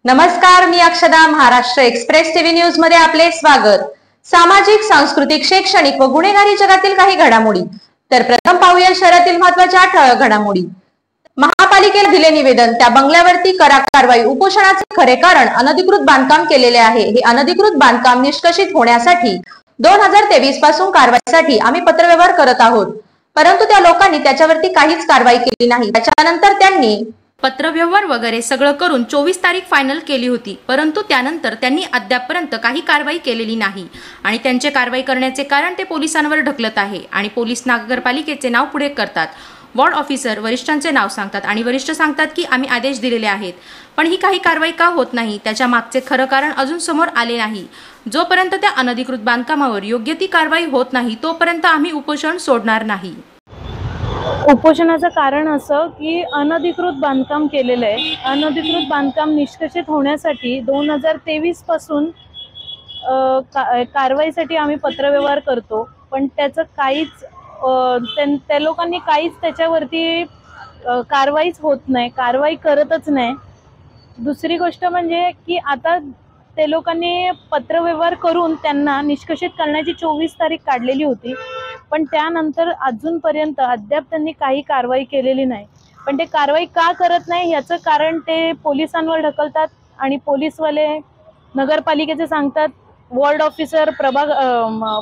नमस्कार, मी अक्षदा. Maharashtra express TV news मध्ये आपले स्वागत. सामाजिक, सांस्कृतिक, शैक्षणिक व गुन्हेगारी जगातील काही घडामोडी. तर प्रथम पाहूया शहरातील महत्त्वाच्या ठळक घडामोडी. महापालिकेला दिले निवेदन, त्या बंगल्यावरती करा कारवाई. उपोषणाचे खरे कारण अनधिकृत बांधकाम केलेले आहे. हे अनधिकृत बांधकाम निष्कासित होण्यासाठी 2023 पासून कारवाईसाठी आम्ही पत्रव्यवहार करत आहोत, परंतु त्या लोकांनी त्याच्यावरती काहीच कारवाई केली नाही. त्याच्यानंतर त्यांनी पत्रव्यवहार वगैरे सगळं करून 24 तारीख फायनल केली होती, परंतु त्यानंतर त्यांनी अद्यापपर्यंत काही कारवाई केलेली नाही आणि त्यांचे कारवाई करण्याचे कारण ते पोलिसांवर ढकलत आहे आणि पोलीस नगरपालिकेचे नाव पुढे करतात. वॉर्ड ऑफिसर वरिष्ठांचे नाव सांगतात आणि वरिष्ठ सांगतात की आम्ही आदेश दिलेले आहेत, पण ही काही कारवाई का होत नाही त्याच्या मागचे खरं कारण अजून समोर आले नाही. जोपर्यंत त्या अनधिकृत बांधकामावर योग्य ती कारवाई होत नाही तोपर्यंत आम्ही उपोषण सोडणार नाही. उपोषणाचं कारण असं की अनधिकृत बांधकाम केलेलं आहे. अनधिकृत बांधकाम निष्कासित होण्यासाठी 2023 पासून कारवाईसाठी आम्ही पत्रव्यवहार करतो, पण त्याचं काहीच त्या लोकांनी काहीच त्याच्यावरती कारवाईच होत नाही, कारवाई करतच नाही. दुसरी गोष्ट म्हणजे की आता ते लोकांनी पत्रव्यवहार करून त्यांना निष्कासित करण्याची 24 तारीख काढलेली होती, पण त्यानंतर अजूनपर्यंत अद्याप त्यांनी काही कारवाई केलेली नाही. पण ते कारवाई का करत नाही याचं कारण ते पोलिसांवर ढकलतात आणि पोलीसवाले नगरपालिकेचे सांगतात, वॉर्ड ऑफिसर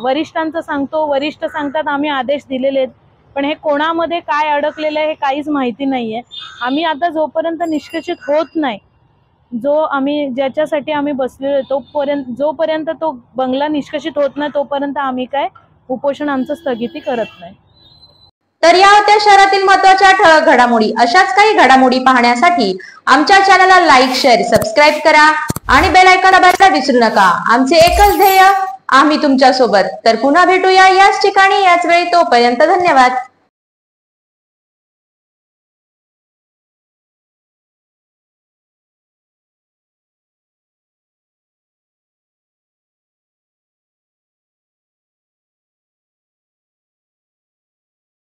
वरिष्ठांचं सांगतो, वरिष्ठ सांगतात आम्ही आदेश दिलेले आहेत, पण हे कोणामध्ये काय अडकलेलं आहे हे काहीच माहिती नाहीये. आम्ही आता जोपर्यंत निष्कासित होत नाही, ज्याच्यासाठी आम्ही बसलेलो जोपर्यंत तो बंगला निष्कासित होत नाही तोपर्यंत आम्ही काय उपोषण आमचं स्थगिती करत नाही. तर या होत्या शहरातील महत्त्वाच्या ठळक घडामोडी. अशाच काही घडामोडी पाहण्यासाठी आमच्या चॅनलला लाईक, शेअर, सबस्क्राईब करा आणि बेल आयकॉन दाबायला विसरू नका. आमचे एकच ध्येय, आम्ही तुमच्या सोबत. तर पुन्हा भेटूया याच ठिकाणी याच वेळी. तोपर्यंत धन्यवाद.